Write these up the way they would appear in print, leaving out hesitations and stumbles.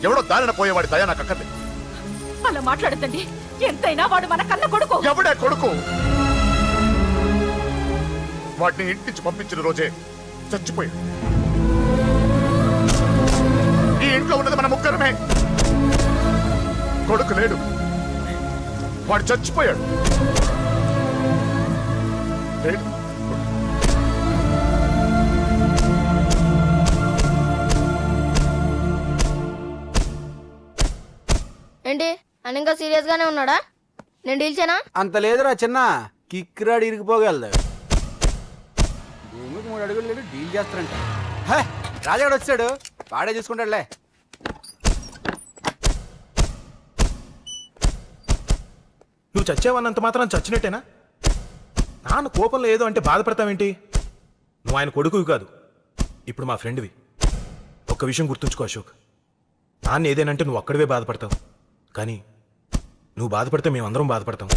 ఎవడో దారిన పోయేవాడి దయ నాకు అక్కర్లేదు. అలా మాట్లాడద్దండి. ఎంతైనా వాడు మన కన్న కొడుకు. ఎవడే కొడుకు? వాటిని ఇంటించి పంపించిన రోజే చచ్చిపోయాడు. ఈ ఇంట్లో ఉన్నది మన ముగ్గురమే. కొడుకు లేడు, వాడు చచ్చిపోయాడు. లేడు. ఏంటి అని ఇంకా సీరియస్ గానే ఉన్నాడా? నేను డీల్ చేయనా? అంత లేదురా చిన్న, కిక్కిరాడు ఇరిగిపోగలదు. భూమికి 3 అడుగులు లేడు, డీల్ చేస్తారంట. రాజాడు వచ్చాడు, వాడే చూసుకుంటాడులే. నువ్వు చచ్చావన్నంత మాత్రం చచ్చినట్టేనా? నాన్న కోపంలో ఏదో అంటే బాధపడతావేంటి? నువ్వు ఆయన కొడుకువి కాదు, ఇప్పుడు మా ఫ్రెండ్వి. ఒక్క విషయం గుర్తుంచుకో అశోక్, నాన్న ఏదేనంటే నువ్వు అక్కడివే బాధపడతావు, కానీ నువ్వు బాధపడితే మేమందరం బాధపడతాం.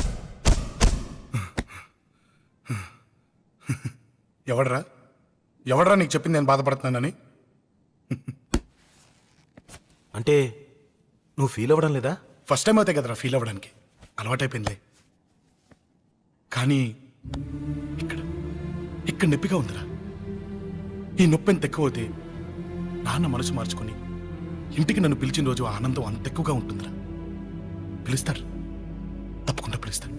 ఎవడరా నీకు చెప్పింది నేను బాధపడుతున్నానని? అంటే నువ్వు ఫీల్ అవ్వడం లేదా? ఫస్ట్ టైం అవుతాయి కదరా ఫీల్ అవ్వడానికి, అలవాటైపోయింది. కానీ ఇక్కడ ఇక్కడ నొప్పిగా ఉందిరా. ఈ నొప్పి ఎంత ఎక్కువ అవుతే నాన్న మనసు మార్చుకొని ఇంటికి నన్ను పిలిచిన రోజు ఆనందం అంత ఎక్కువగా ఉంటుందిరా. పిలుస్తారు, తప్పకుండా పిలుస్తాను.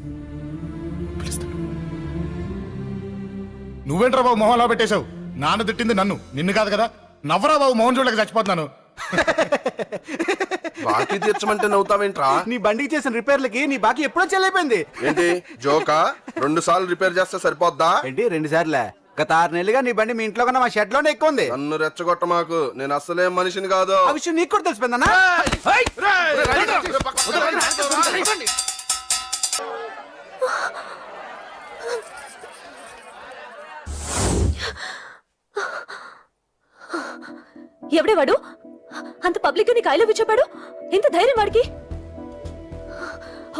నువ్వేంట్రా బాబు మొహంలా పెట్టేశావు? నాన్న తిట్టింది నన్ను, నిన్ను కాదు కదా. నవ్వరా బాబు, మొహం చూడలేక చచ్చిపోతున్నాను. బాకీ తీర్చమంటే నవ్వుతావేంట్రా? నీ బండికి చేసిన రిపేర్లకి నీ బాకీ ఎప్పుడో చెల్లైపోయింది. ఏంటి జోకా? 2 సార్లు రిపేర్ చేస్తే సరిపోద్దా? ఏంటి 2 సార్లే? గత 6 నెలలుగా నీ బండి మీ ఇంట్లో కన్నా మా షెడ్ లోనే ఎక్కువ ఉంది. నన్ను రెచ్చగొట్ట మాకు, నేను అస్సలేం మనిషిని కాదు. ఆ విషయం నీకు కూడా తెలిసిపోయిందన్నా? ఎవడే వాడు? అంత పబ్లిక్ ని కాయలో చెప్పాడు. ఎంత ధైర్యం వాడికి?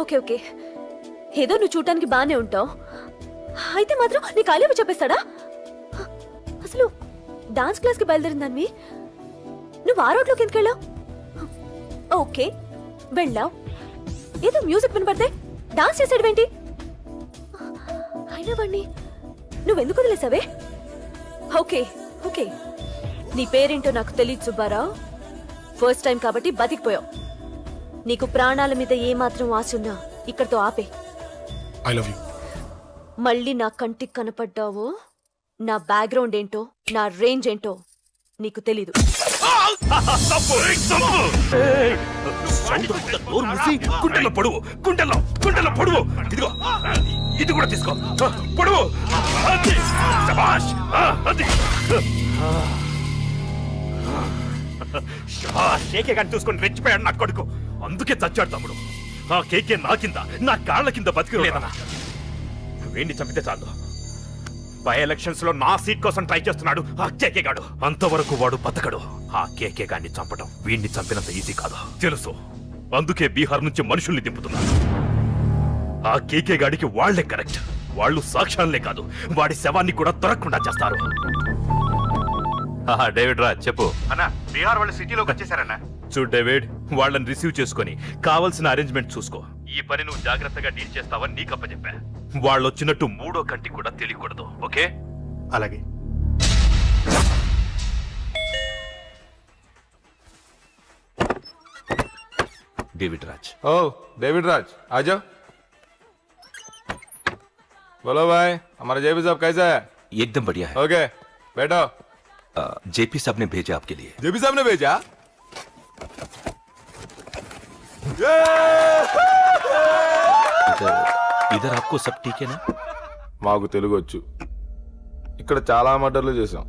ఓకే ఓకే, ఏదో నువ్వు చూడటానికి బానే ఉంటావు, అయితే మాత్రం నీ కాయలో చెప్పేస్తాడా? అసలు డాన్స్ క్లాస్ కి బయలుదేరిందాన్ని నువ్వు ఆ రోడ్లోకి ఎందుకు వెళ్ళావు? ఓకే వెళ్ళావు, ఏదో మ్యూజిక్ వినపడితే డాన్స్ చేసాడువేంటి? అయినా వాడిని నువ్వెందుకు వదిలేసావే? ఓకే ఓకే, నీ పేరేంటో నాకు తెలియదు సుబ్బారావు. ఫస్ట్ టైం కాబట్టి బతికిపోయావు. నీకు ప్రాణాల మీద ఏమాత్రం ఆశ ఉన్నా ఇక్కడితో ఆపే. I love you. మళ్ళీ నా కంటికి కనపడ్డావు, నా బ్యాక్గ్రౌండ్ ఏంటో, నా రేంజ్ ఏంటో నీకు తెలీదు. గుండెల్లో పొడువు, గుండెల్లో పొడువు. ఇదిగో ఇది కూడా తీసుకో, పొడువు. కేకే గాని చూసుకొని రెచ్చిపోయాడు నా కొడుకు, అందుకే చచ్చాడు తమ్ముడు. ఆ కేకే నా కింద, నా కాళ్ళ కింద బతికిలేదన్నా. వేణ్ణి చంపితే చాలు. బై ఎలక్షన్స్ లో నా సీట్ కోసం ట్రై చేస్తున్నాడు ఆ కేకే గాడు. అంతవరకు వాడు బతకడు. ఆ కేకే గాడిని చంపడం వీణ్ణి చంపినంత ఈజీ కాదు తెలుసు. అందుకే బీహార్ నుంచి మనుషుల్ని దింపుతున్నాడు. ఆ కేకే గాడికి వాళ్లే కరెక్ట్. వాళ్ళు సాక్ష్యాలే కాదు, వాడి శవాన్ని కూడా దొరకకుండా చేస్తారు. డేవిడ్ రా చెప్పు. అన్నా, బీహార్ వాళ్ళు సిటీలోకి వచ్చేసారన్నా. చూడు డేవిడ్, వాళ్ళని రిసీవ్ చేసుకుని కావాల్సిన అరేంజ్మెంట్ చూసుకో. ఈ పని నువ్వు జాగ్రత్తగా డీల్ చేస్తావని నీకు అప్పచెప్పా. వాళ్ళు వచ్చినట్టు 3వ కంటికి కూడా తెలియకూడదు, ఓకే? అలాగే. डेविड राज। ओ डेविड राज आ जाओ। बोलो भाई, हमारा जेपी साहब कैसा है? एकदम बढ़िया है। ओके बैठो। जेपी साहब ने भेजा आपके लिए। जेपी साहब ने भेजा? इधर आपको सब ठीक है ना? మాకు తెలుగు వచ్చు. ఇక్కడ చాలా మర్డర్లు చేశాం.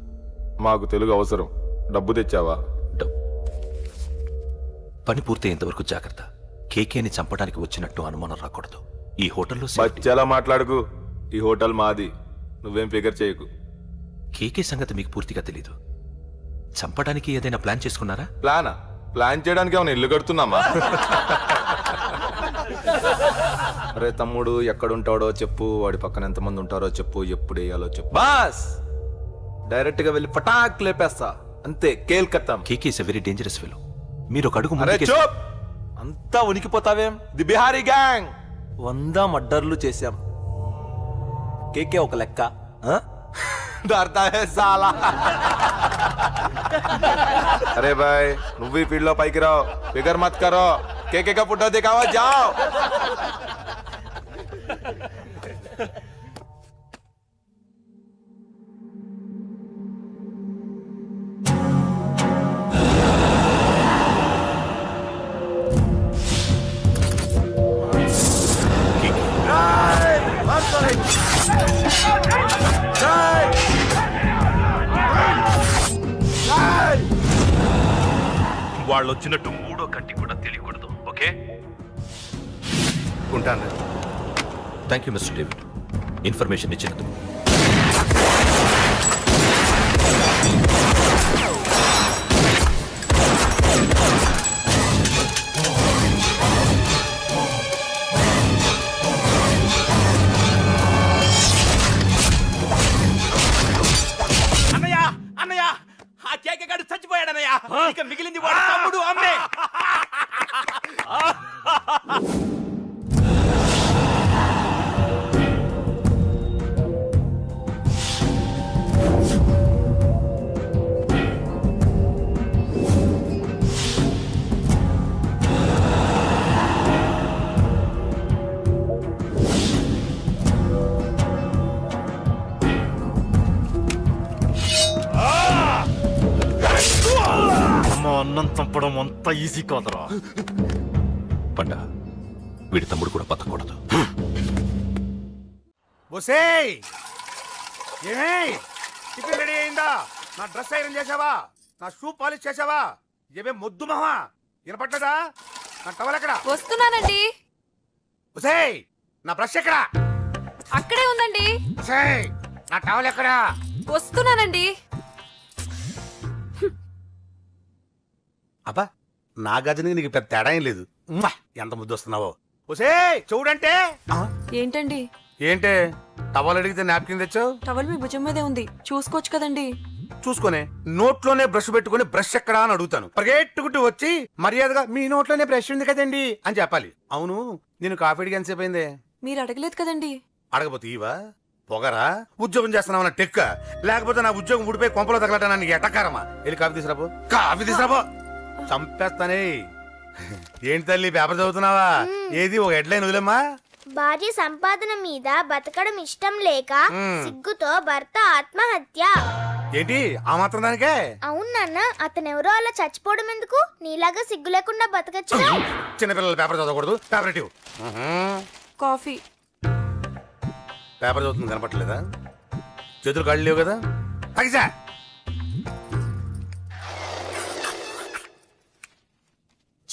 మాకు తెలుగు అవసరం. డబ్బు తెచ్చావా? పని పూర్తయ్యేంత వరకు జాగ్రత్త. కేకేని చంపడానికి వచ్చినట్టు అనుమానం రాకూడదు. ఈ హోటల్లో బచ్చాలా మాట్లాడుకు. ఈ హోటల్ మాది, నువ్వేం ఫిగర్ చేయకు. కేకే సంగతి మీకు పూర్తిగా తెలీదు. చంపడానికి ఏదైనా ప్లాన్ చేసుకున్నారా? ప్లాన్ చేయడానికి ఏమైనా ఇల్లు కడుతున్నామా? అరే తమ్ముడు, ఎక్కడుంటాడో చెప్పు, వాడి పక్కన ఎంతమంది ఉంటారో చెప్పు, ఎప్పుడు వేయాలో చెప్పు. బాస్ డైరెక్ట్ గా వెళ్ళి పటాక్ లేపేస్తా, అంతే. కేల్కత్తా. KK is a very dangerous fellow. మీరు ఒక అడుగు అరే ముందుకేసి- చూప్ అంతా ఉనికిపోతావేం ది బిహారీ గ్యాంగ్ 100 మర్డర్లు చేశాం కేకే ఒక లెక్క ఆ? डरता है साला अरे भाई నువ్వు ఈ ఫీల్డ్ లో పైకి రావు ఫిగర్ మత్ కరో కేకే కా ఫోటో దిखावा जाओ వాళ్ళు వచ్చినట్టు మూడో కంటి కూడా తెలియకూడదు. ఓకే? ఉంటాను. Thank you mister David information ఇచ్చినందుకు. అన్నయ్య అన్నయ్య ఆ కేకే గాడు చచ్చిపోయాడన్నయ్య. ఇక మిగిలింది వాడు తమ్ముడు అమ్మే. అన్నం చంపడం అంత ఈజీ కాదురా. పండ వీడి తమ్ముడు కూడా బతకూడదు. ఒసేయ్ ఏమే టిఫిన్ రెడీ అయిందా? నా డ్రెస్ ఐరన్ చేసావా? నా షూ పాలిష్ చేసావా? ఏమే మొద్దు మహా వినపట్లేదా? నా టవల్ ఎక్కడా? వస్తున్నానండి. ఒసేయ్ నా బ్రష్ ఎక్కడా? అక్కడే ఉందండి. ఒసేయ్ నా టవల్ ఎక్కడా? వస్తున్నానండి. అబ్బా నా గజనికి నీకు పెద్ద తేడా ఏం లేదు. ఉమ్మా, ఎంత ముద్దు వస్తున్నావో. ఒసేయ్ చూడంటే. ఏంటండి? ఏంటే టవల్ అడిగితే నాప్కిన్ తెచ్చావు? టవల్ మీ భుజం మీదే ఉంది, చూసుకోవచ్చు కదండి. చూసుకొని నోట్లోనే బ్రష్ పెట్టుకుని బ్రష్ ఎక్కడా అని అడుగుతాను. పరిగెట్టుకుంటూ వచ్చి మర్యాదగా మీ నోట్లోనే బ్రష్ ఉంది కదండి అని చెప్పాలి. అవును నేను కాఫీ అడిగి ఎంతసేపు అయిందే? మీరు అడగలేదు కదండి. అడగపోతే ఇవా పొగరా? ఉద్యోగం చేస్తున్నావు నా టెక్క, లేకపోతే నా ఉద్యోగం ఊడిపోయి కొంపలో తగలటా నీకు ఎటకారమా? వెళ్ళి కాఫీ తీసుకురాబో. కాఫీ తీసుకురాబో. చంపేస్తానే. ఏంటి తల్లి పేపర్ చదువుతున్నావా? ఏది ఒక హెడ్లైన్ వదిలేమ్మా. భార్య సంపాదన మీద బతకడం ఇష్టం లేక సిగ్గుతో భర్త ఆత్మహత్య. ఏంటి ఆ మాత్రం దానికే? అవును నాన్న, అతనెవరో అలా చచ్చిపోవడం ఎందుకు? నీలాగా సిగ్గు లేకుండా బతకచ్చు. చిన్నపిల్లలు పేపర్ చదవకూడదు. పేపర్ ఇవ్వు. కాఫీ. పేపర్ చదువుతుంది కనపట్లేదా? చేతులు కాళ్ళు లేవు కదా? తగ్గిసా.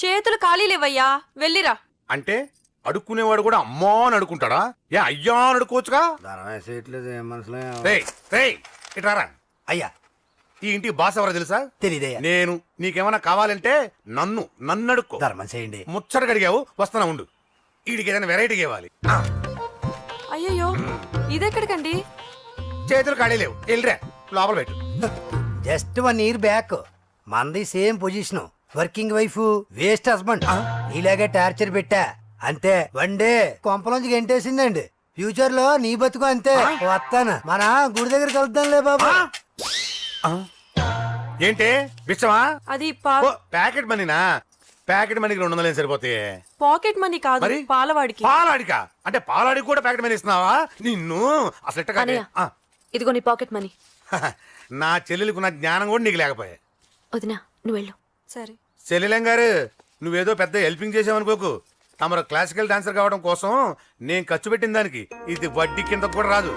చేతులు ఖాళీ లేవయ్యా, వెళ్ళిరా. అంటే అడుక్కునేవాడు కూడా అమ్మా అని అడుకుంటాడా? ఏ అయ్యా అని అడుకోవచ్చుగా? ఇట్రారా. అయ్యా ఈ ఇంటికి బాస్ ఎవరో తెలుసా? తెలీదయ్యా. నేను. నీకేమైనా కావాలంటే నన్ను అడుక్కో. ధర్మం చేయండి. ముచ్చటగా అడిగావు, వస్తానా ఉండు. వీడికి ఏదైనా వెరైటీగా ఇవ్వాలి. అయ్యయ్యో, ఇదెక్కడికండి? చేతులు ఖాళీ లేవు, వెళ్ళిరా లోపల పెట్టు. జస్ట్ 1 year బ్యాక్ మనది same position. Working wife, waste husband. నీలాగే టార్చర్ పెట్టా అంతే. 1 day కొంపలోంచి గెంటేసిందండి. ఫ్యూచర్ లో నీ బతుకు అంతే. వస్తాను, మన గుడి దగ్గర కలుద్దాంలే బాబా. ఏంటి బిచ్చమా? అది ప్యాకెట్ మనీనా? ప్యాకెట్ మనీకి 200 సరిపోతాయి. పాకెట్ మనీ కాదు, మరి? పాలవాడికి. పాలాడికా? అంటే పాలాడికి కూడా ప్యాకెట్ మనీ ఇస్తున్నావా? నిన్ను అసలు ఎట్ట కాదే. అన్నయ్య, ఇదిగో నీ పాకెట్ మనీ. నా చెల్లెలకు నా జ్ఞానం కూడా నీకు లేకపోయా. వదినా నువ్వు వెళ్ళు. సరే. చెల్లెలం గారు నువ్వేదో పెద్ద హెల్పింగ్ చేసావనుకోకు. తమరు క్లాసికల్ డాన్సర్ కావడం కోసం నేను ఖర్చు పెట్టిన దానికి ఇది వడ్డీ కింద కూడా రాదు.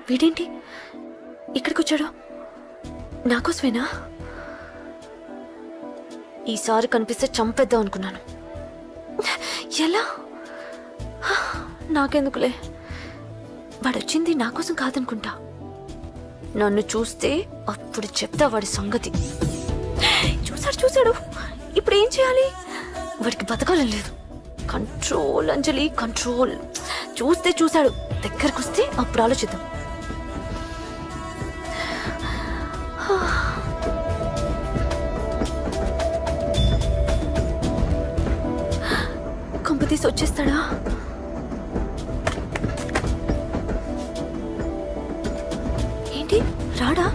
వీడేంటి ఇక్కడికి వచ్చాడు? నాకోసమేనా? ఈసారి కనిపిస్తే చంపేద్దాం అనుకున్నాను. ఎలా? నాకెందుకులే, వాడొచ్చింది నా కోసం కాదనుకుంటా. నన్ను చూస్తే అప్పుడు చెప్తా వాడి సంగతి. చూసి చూశాడు. ఇప్పుడు ఏం చేయాలి? వాడికి బతకాలని లేదు. కంట్రోల్ అంజలి, కంట్రోల్. చూస్తే చూశాడు, దగ్గరకు వస్తే అప్పుడు ఆలోచిద్దాం. కొంపతీసి వచ్చేస్తాడా? ఏంటి రాడా?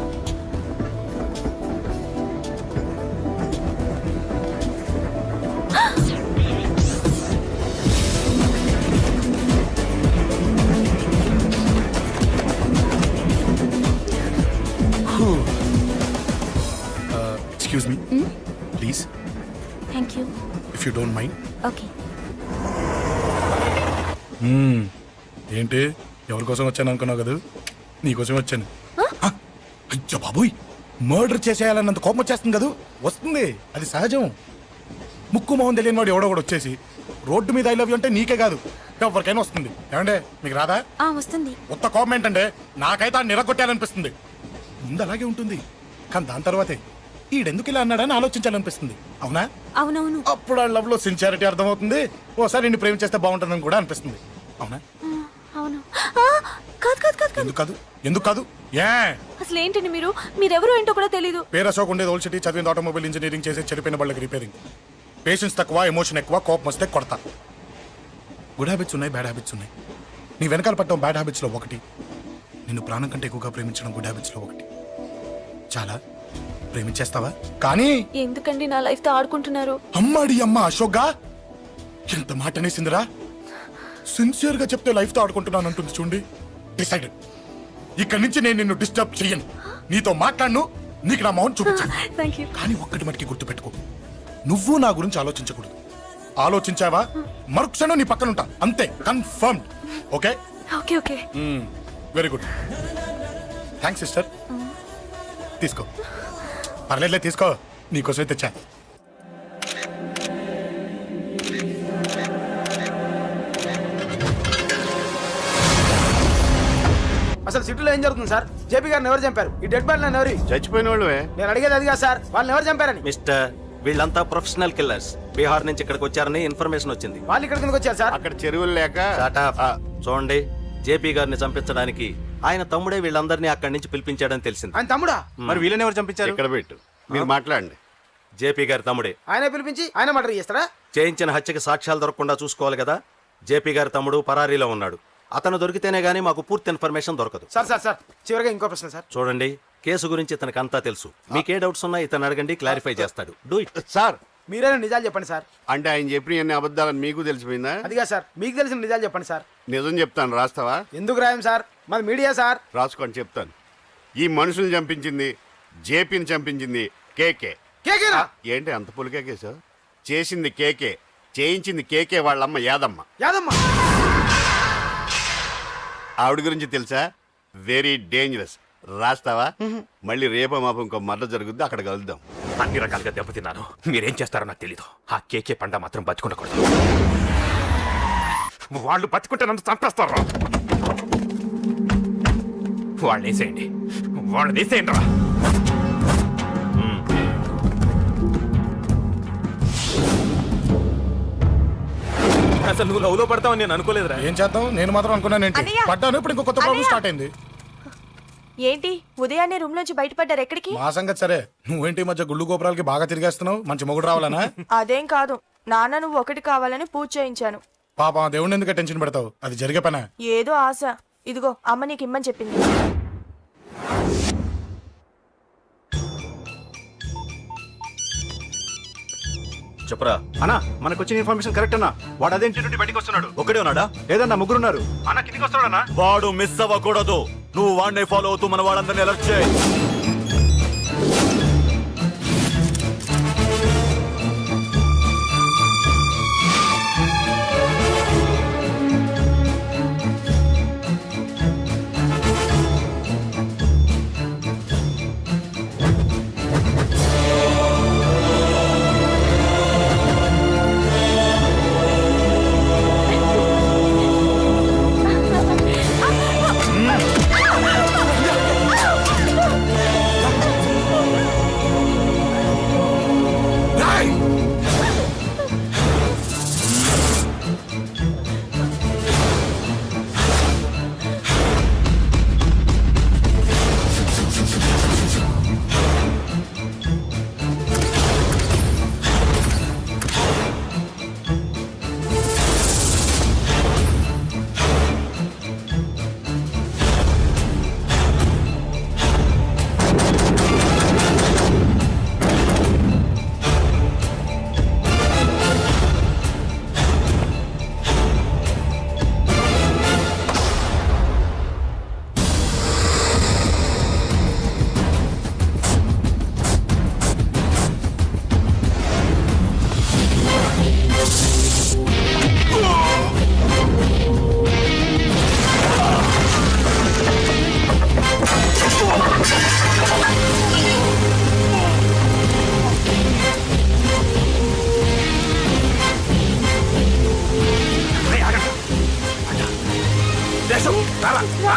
Excuse me please, thank you. If you don't mind. Okay. ఏంటి ఎవరి కోసం వచ్చాను అనుకున్నావు కదా? నీకోసం వచ్చాను. అయ్యో బాబోయ్, మర్డర్ చేసేయాలన్నంత కోపం వచ్చేస్తుంది కదా. వస్తుంది, అది సహజం. ముక్కు మొహం తెలియని వాడు ఎవడో కూడా వచ్చేసి రోడ్డు మీద ఐ లవ్ యూ అంటే నీకే కాదు ఎవరికైనా వస్తుంది. ఏమంటే మీకు రాదా? వస్తుంది. కొత్త కోపం ఏంటంటే నాకైతే ఆ నిరగొట్టాలనిపిస్తుంది. ముందు అలాగే ఉంటుంది, కానీ దాని తర్వాతే ఈడెందుకు ఇలా అన్నాడని ఆలోచించాలనిపిస్తుంది. అవునా? అవునవును. అప్పుడు ఆ లవ్ లో సిన్సియారిటీ అర్థమవుతుంది. ఓసారి నిన్ను ప్రేమించేస్తే బాగుంటుందని కూడా అనిపిస్తుంది. అవునా? అవును. కాదు కాదు కాదు కాదు. ఎందుకు కాదు? ఎందుకు కాదు? ఏ అసలు ఏంటండి మీరెవరో ఏంటో కూడా తెలీదు. పేరు అశోక్, ఉండేది ఓల్డ్ సిటీ, చదివింది ఆటోమొబైల్ ఇంజనీరింగ్, చేసే చెడిపోయిన బళ్ళకి రిపేరింగ్. పేషెన్స్ తక్కువ, ఎమోషన్ ఎక్కువ, కోపం వస్తే కొడతా. గుడ్ హ్యాబిట్స్ ఉన్నాయి, బ్యాడ్ హ్యాబిట్స్ ఉన్నాయి. నీ వెనకాల పట్టడం బ్యాడ్ హ్యాబిట్స్ లో ఒకటి, నిన్ను ప్రాణం కంటే ఎక్కువగా ప్రేమించడం గుడ్ హ్యాబిట్స్ లో ఒకటి. చాలా ప్రేమించేస్తావా? కానీ ఎందుకండి నా లైఫ్ తో ఆడుకుంటున్నారు? అమ్మాడి అమ్మ అశోక్గా ఎంత మాట అనేసిందిరా. సిన్సియర్ గా చెప్తే లైఫ్ తో ఆడుకుంటున్నాను అంటుంది చూడండి. డిసైడెడ్, ఇక్కడి నుంచి నేను నిన్ను డిస్టర్బ్ చెయ్యను. నీతో మాట్లాడను, నీకు నా మౌన్ చూపించాను. Thank you. కానీ ఒక్కటి మటుకి గుర్తుపెట్టుకో, నువ్వు నా గురించి ఆలోచించకూడదు. ఆలోచించావా మరుక్షణం నీ పక్కన ఉంటా, అంతే. Confirmed. Okay okay okay. Very good. Thanks sister. తీసుకో, పర్లేదులే, తీసుకో, నీకోసమే తెచ్చా. అసలు సిటీలో ఏం జరుగుతుంది సార్? జేపీ గారిని ఎవరు చంపారు? ఈ డెడ్ బాడీ ఎవరు? చచ్చిపోయిన వాళ్ళే. నేను అడిగేది అది కాదు సార్, వాళ్ళని ఎవరు చంపారని. మిస్టర్, వీళ్ళంతా ప్రొఫెషనల్ కిల్లర్స్. బీహార్ నుంచి ఇక్కడికి వచ్చారని ఇన్ఫర్మేషన్ వచ్చింది. వాళ్ళు ఇక్కడ కిందకి వచ్చారు సార్. అక్కడ చెరువులు లేక చూడండి, జేపీ గారిని చంపించడానికి ఆయన తమ్ముడే వీళ్ళందరినీ అక్కడి నుంచి పిలిపించాడని తెలిసింది. ఆయన తమ్ముడా? మరి వీళ్ళని ఎవరు చంపించారు? ఇక్కడ పెట్టు, మీరు మాట్లాడండి. జేపీ గారి తమ్ముడే. ఆయనే పిలిపించి ఆయన మర్డర్ చేస్తారా? చేయించిన హత్యకి సాక్ష్యాలు దొరకకుండా చూసుకోవాలి కదా. జేపీ గారి తమ్ముడు పరారీలో ఉన్నాడు. అతను దొరికితేనే గానీ మాకు పూర్తి ఇన్ఫర్మేషన్ దొరకదు. సార్ సార్ సార్ చివరిగా ఇంకో ప్రశ్న సార్. చూడండి, కేసు గురించి ఇతనికి అంతా తెలుసు. మీకే డౌట్స్ ఉన్నా ఇతను అడగండి, క్లారిఫై చేస్తాడు. Do it. సార్, మీరే నిజాలు చెప్పండి సార్. అంటే ఆయన చెప్పిన అన్ని అబద్ధాలని మీకు తెలిసిపోయిందా? అదిగా సార్, మీకు తెలిసిన నిజాలు చెప్పండి సార్. నిజం చెప్తాను, రాస్తావా? ఎందుకు రాయం సార్, మాది మీడియా సార్. రాసుకోండి, చెప్తాను. ఈ మనుషుల్ని చంపించింది, జేపీని చంపించింది కేకే. కేకేనా? ఏంటి అంత పులికేకేసా? చేసింది కేకే, చేయించింది కేకే వాళ్ళమ్మ యాదమ్మ. యాదమ్మ? ఆవిడ గురించి తెలుసా? Very dangerous. రాస్తావా? మళ్ళీ రేపో మాపం ఇంకో మర్ర జరుగుద్ది, అక్కడ కలుద్దాం. అన్ని రకాలుగా దెబ్బతిన్నాను. మీరేం చేస్తారో నాకు తెలీదు. ఆ కేకే పండ మాత్రం బతుకుండకూడదు. వాళ్ళు బతుకుంటే నన్ను చంపేస్తారా? వాళ్ళని వేసేయండి, వాళ్ళని వేసేయండి రా. అసలు నువ్వు లవ్ లో పడతావని నేను అనుకోలేదురా. ఏం చేద్దాం, నేను మాత్రం అనుకున్నాను ఏంటి, అన్నయ్య! పడ్డాను. ఇప్పుడు ఇంకో కొత్త ప్రాబ్లం అన్నయ్య! స్టార్ట్ అయింది. ఏంటి ఉదయాన్నే రూమ్ నుంచి బయటపడ్డారు? ఎక్కడికి? మా సంగతి సరే, నువ్వేంటి ఈ మధ్య గుళ్ళు గోపురాలకి బాగా తిరిగేస్తున్నావు? మంచి మొగుడు రావాలనా? అదేం కాదు నాన్న, నువ్వు ఒకటి కావాలని పూజ చేయించాను. పాప దేవుడిని ఎందుకు టెన్షన్ పెడతావు? అది జరిగే పనా? ఏదో ఆశ. ఇదిగో అమ్మ నీకు ఇమ్మని చెప్పింది. చెప్పరా అన్నా, మనకు వచ్చిన ఇన్ఫర్మేషన్ కరెక్ట్ అన్నా. వాడు అదే ఇంటి నుండి బయటకు వస్తున్నాడు. ఒకడే ఉన్నాడా? లేదన్నా, ముగ్గురున్నారు. అన్న కిందికి వస్తాడన్నా. వాడు మిస్ అవ్వకూడదు. నువ్వు వాడిని ఫాలో అవుతూ మన వాళ్ళందరినీ అలర్ట్ చేయి.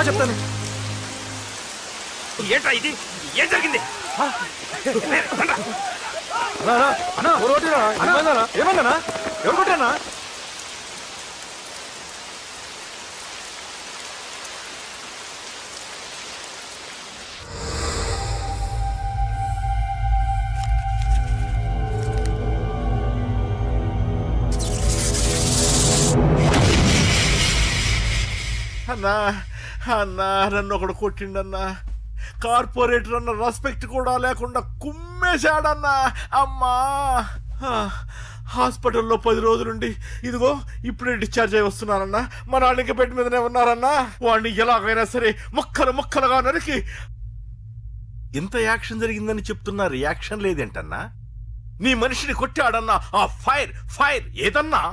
రా చెప్తాను. ఏంట్రా ఇది? ఏం జరిగింది? అన్నా ఏమన్నా ఎవరు కొట్టానా? అన్నా అన్నా నన్ను ఒకడు కొట్టిండన్నా. కార్పొరేటర్ అన్న రెస్పెక్ట్ కూడా లేకుండా కుమ్మేశాడన్నా. అమ్మా హాస్పిటల్లో 10 రోజులుండి ఇదిగో ఇప్పుడే డిశ్చార్జ్ అయి వస్తున్నానన్నా. మా నాన్న ఇంకా బెడ్ మీదనే ఉన్నారన్నా. వాడిని ఎలాగైనా సరే ముక్కలు ముక్కలుగా నరికి. ఇంత యాక్షన్ జరిగిందని చెప్తున్నా రియాక్షన్ లేదేంటన్నా? నీ మనిషిని కొట్టాడన్నా. ఆ ఫైర్ ఫైర్ ఏదన్నా?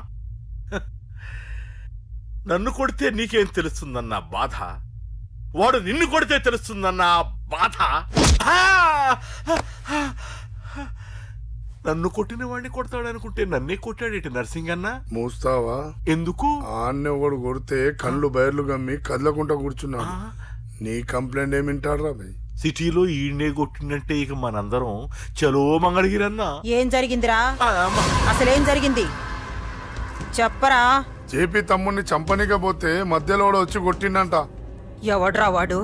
నన్ను కొడితే నీకేం తెలుస్తుందన్న బాధ, వాడు నిన్ను కొడితే తెలుస్తుందన్న బాధ. నన్ను కొట్టిన వాడిని కొడతాడనుకుంటే నన్నే కొట్టాడేటి నర్సింగ్ అన్న. మూస్తావా? ఎందుకు? ఆన్నే ఒకడు కొడితే కళ్ళు బయర్లు గమ్మి కదలకుండా కూర్చున్నాడు. నీ కంప్లైంట్ ఏమింటాడ్రా భయ్? సిటీలో ఈయనే కొట్టిందంటే ఇక మనందరం చలో మంగళగిరన్నా. ఏం జరిగిందిరా? అసలేం జరిగింది చెప్పరా? జేపీ తమ్ముడిని చంపనికపోతే మధ్యలో వచ్చి కొట్టిండంట. ఎవడ్రా వాడు?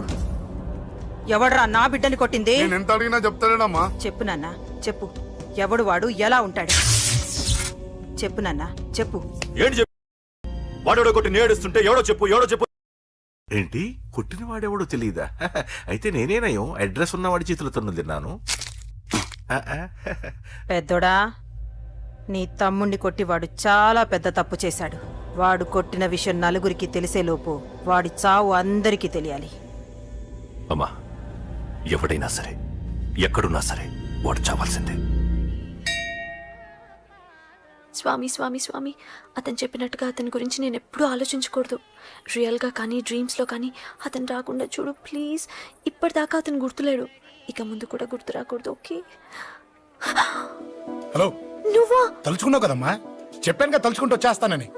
ఎవడ్రా నా బిడ్డని కొట్టింది? నేను ఎంత అడిగినా చెప్తాడమ్మా. చెప్పు నాన్న చెప్పు. ఎవడు వాడు? ఎలా ఉంటాడు? చెప్పు నాన్న చెప్పు. ఏంటి చెప్పు? వాడెవడో కొట్టి నేడుస్తుంటే ఎవడో చెప్పు, ఎవడో చెప్పు. ఏంటి కొట్టిన వాడెవడో తెలియదా? అయితే నేనేనయం అడ్రస్ ఉన్నవాడి చేతులతో తిన్నాను. పెద్దోడా, నీ తమ్ముణ్ణి కొట్టి వాడు చాలా పెద్ద తప్పు చేశాడు. వాడు కొట్టిన విషయం నలుగురికి తెలిసేలోపు వాడి చావు అందరికీ తెలియాలి. అమ్మా, ఎవడైనా సరే ఎక్కడున్నా సరే వాడు చావాల్సిందే. స్వామి స్వామి స్వామి, అతను చెప్పినట్టుగా అతని గురించి నేను ఎప్పుడూ ఆలోచించకూడదు. రియల్గా కానీ డ్రీమ్స్లో కానీ అతను రాకుండా చూడు ప్లీజ్. ఇప్పటిదాకా అతను గుర్తులేడు, ఇక ముందు కూడా గుర్తు రాకూడదు. ఓకే? హలో, నువ్వా? తలుచుకున్నావు కదమ్మా, చెప్పాను కదా తలుచుకుంటూ వచ్చేస్తానని.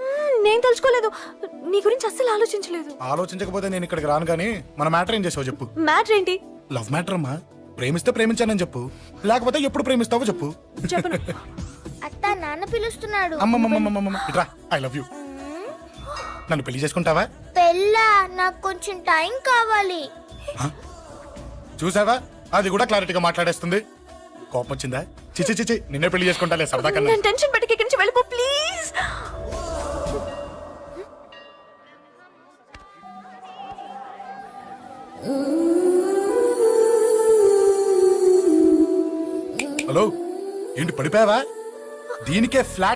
నేను తలుచుకోలేదు, నీ గురించి అస్సలు ఆలోచించలేదు. ఆలోచించకపోతే నేను ఇక్కడికి రాను. కానీ మన మ్యాటర్ ఏం చేసావు చెప్పు. మ్యాటర్ ఏంటి? లవ్ మ్యాటర్ అమ్మా. ప్రేమిస్తే ప్రేమించానని చెప్పు, లేకపోతే ఎప్పుడు ప్రేమిస్తావో చెప్పు. చెప్పను. అత్త నాన్న పిలుస్తున్నాడు. అమ్మమ్మమ్మమ్మమ్మ ఇట్రా, ఐ లవ్ యూ. నన్ను పెళ్లి చేసుకుంటావా? పెళ్ళా? నాకు కొంచెం టైం కావాలి. చూసావా, అది కూడా క్లారిటీగా మాట్లాడేస్తుంది. కోపం వచ్చిందా? చిచి చిచి, నిన్నే పెళ్లి చేసుకుంటాలే సరదా కన్నా. నేను టెన్షన్ పెట్టి ఇక్కడి నుంచి వెళ్ళిపో ప్లీజ్. హలో, ఏంటి పడిపోయావా? దీనికే ఫ్లాట్